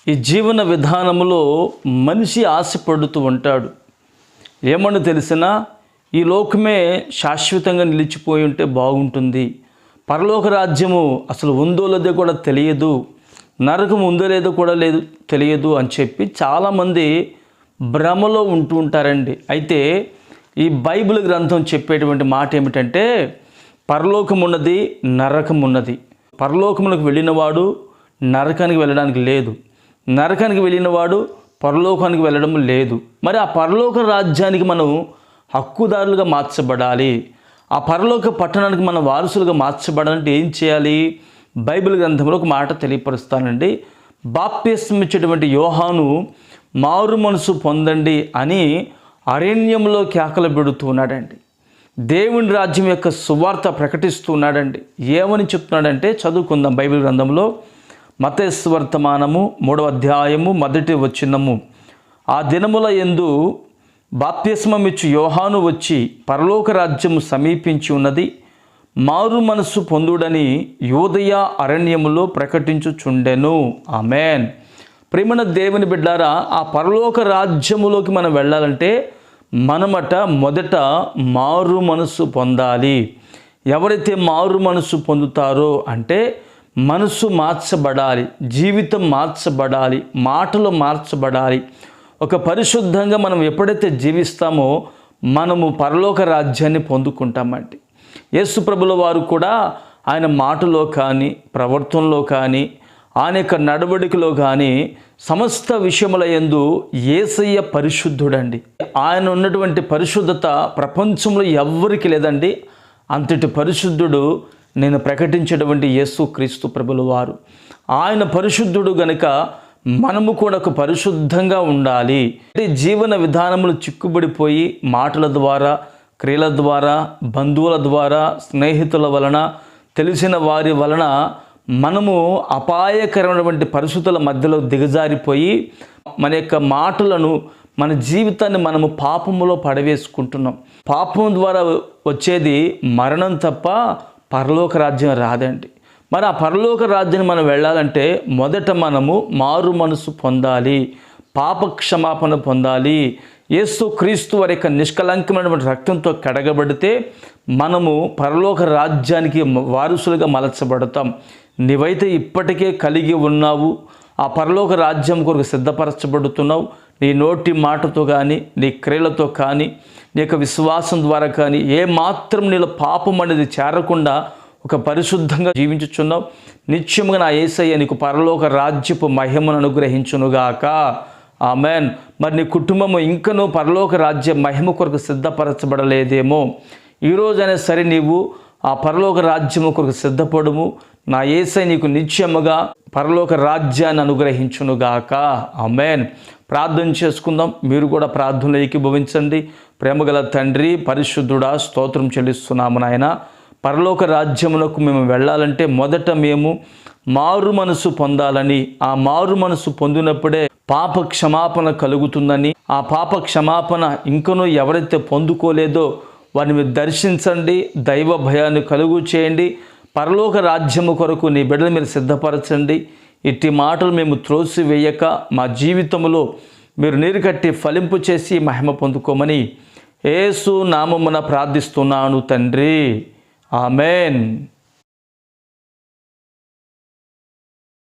ఈ జీవన విధానంలో మనిషి ఆశపడుతూ ఉంటాడు. ఏమని తెలిసినా ఈ లోకమే శాశ్వతంగా నిలిచిపోయి ఉంటే బాగుంటుంది, పరలోక రాజ్యము అసలు ఉందో లేదో కూడా తెలియదు, నరకం ఉందో లేదో కూడా తెలియదు అని చెప్పి చాలామంది భ్రమలో ఉంటూ ఉంటారండి. అయితే ఈ బైబిల్ గ్రంథం చెప్పేటువంటి మాట ఏమిటంటే, పరలోకం ఉన్నది, నరకం ఉన్నది. పరలోకములకు వెళ్ళినవాడు నరకానికి వెళ్ళడానికి లేదు, నరకానికి వెళ్ళినవాడు పరలోకానికి వెళ్ళడం లేదు. మరి ఆ పరలోక రాజ్యానికి మనం హక్కుదారులుగా మార్చబడాలి, ఆ పరలోక పట్టణానికి మన వారసులుగా మార్చబడాలంటే ఏం చేయాలి? బైబిల్ గ్రంథంలో ఒక మాట తెలియపరుస్తానండి. బాప్తిస్మం ఇచ్చేటువంటి యోహాను మారు మనసు పొందండి అని అరణ్యంలో కేకలు పెడుతున్నాడండి. దేవుని రాజ్యం యొక్క సువార్త ప్రకటిస్తున్నాడండి. ఏమని చెప్తున్నాడంటే చదువుకుందాం. బైబిల్ గ్రంథంలో మత్తయి వర్తమానము 3వ అధ్యాయము 1వ వచనము. ఆ దినముల యందు బాప్తిస్మం ఇచ్చు యోహాను వచ్చి పరలోక రాజ్యము సమీపించి ఉన్నది, మారు మనసు పొందుడని యూదయ అరణ్యములో ప్రకటించుచుండెను. ఆమేన్. ప్రియమైన దేవుని బిడ్డారా, ఆ పరలోక రాజ్యములోకి మనం వెళ్ళాలంటే మనమట మొదట మారు మనసు పొందాలి. ఎవరైతే మారు మనసు పొందుతారో అంటే మనసు మార్చబడాలి, జీవితం మార్చబడాలి, మాటలు మార్చబడాలి. ఒక పరిశుద్ధంగా మనం ఎప్పుడైతే జీవిస్తామో మనము పరలోక రాజ్యాన్ని పొందుకుంటామండి. యేసు ప్రభుల వారు కూడా ఆయన మాటలో కానీ, ప్రవర్తనలో కానీ, ఆయన యొక్క నడవడికలో కానీ సమస్త విషయముల యందు యేసయ్య పరిశుద్ధుడండి. ఆయన ఉన్నటువంటి పరిశుద్ధత ప్రపంచంలో ఎవ్వరికి లేదండి. అంతటి పరిశుద్ధుడు నేను ప్రకటించేటువంటి యేసు క్రీస్తు ప్రభుల వారు. ఆయన పరిశుద్ధుడు గనుక మనము కూడా ఒక పరిశుద్ధంగా ఉండాలి. జీవన విధానములు చిక్కుబడిపోయి మాటల ద్వారా, క్రియల ద్వారా, బంధువుల ద్వారా, స్నేహితుల వలన, తెలిసిన వారి వలన మనము అపాయకరమైనటువంటి పరిస్థితుల మధ్యలో దిగజారిపోయి మన యొక్క మాటలను, మన జీవితాన్ని మనము పాపములో పడవేసుకుంటున్నాం. పాపం ద్వారా వచ్చేది మరణం తప్ప పరలోక రాజ్యం రాదండి. మరి ఆ పరలోక రాజ్యాన్ని మనం వెళ్ళాలంటే మొదట మనము మారు మనసు పొందాలి, పాప క్షమాపణ పొందాలి. యేసు క్రీస్తు వారి యొక్క నిష్కలంకమైనటువంటి రక్తంతో కడగబడితే మనము పరలోక రాజ్యానికి వారసులుగా మలచబడతాం. నీవైతే ఇప్పటికే కలిగి ఉన్నావు, ఆ పరలోక రాజ్యం కొరకు సిద్ధపరచబడుతున్నావు. నీ నోటి మాటతో కానీ, నీ క్రియలతో కానీ, నీ యొక్క విశ్వాసం ద్వారా కానీ ఏ మాత్రం నీలో పాపం అనేది చేరకుండా ఒక పరిశుద్ధంగా జీవించుచున్నావు. నిత్యముగా నా యేసయ్య నీకు పరలోక రాజ్యపు మహిమను అనుగ్రహించునుగాక. ఆమెన్. మరి నీ కుటుంబము ఇంకనూ పరలోక రాజ్య మహిమ కొరకు సిద్ధపరచబడలేదేమో. ఈరోజైనా సరే నీవు ఆ పరలోక రాజ్యము కొరకు సిద్ధపడుము. నా యేసయ్య నీకు నిత్యముగా పరలోక రాజ్యాన్ని అనుగ్రహించునుగాక. ఆమెన్. ప్రార్థన చేసుకుందాం. మీరు కూడా ప్రార్థనలో ఏకీభవించండి. ప్రేమగల తండ్రి, పరిశుద్ధుడా, స్తోత్రం చెల్లిస్తున్నాము నాయన. పరలోక రాజ్యమునకు మేము వెళ్ళాలంటే మొదట మేము మారు మనసు పొందాలని, ఆ మారు మనసు పొందినప్పుడే పాప క్షమాపణ కలుగుతుందని, ఆ పాప క్షమాపణ ఇంకనూ ఎవరైతే పొందుకోలేదో వారిని మీరు దర్శించండి, దైవ భయాన్ని కలుగు చేయండి. పరలోక రాజ్యము కొరకు నీ బిడ్డలు మీరు సిద్ధపరచండి. ఇట్టి మాటలు మేము త్రోసివేయక మా జీవితంలో మీరు నీరు కట్టి ఫలింపు చేసి మహిమ పొందుకోమని యేసు నామమున ప్రార్థిస్తున్నాను తండ్రి. ఆమెన్.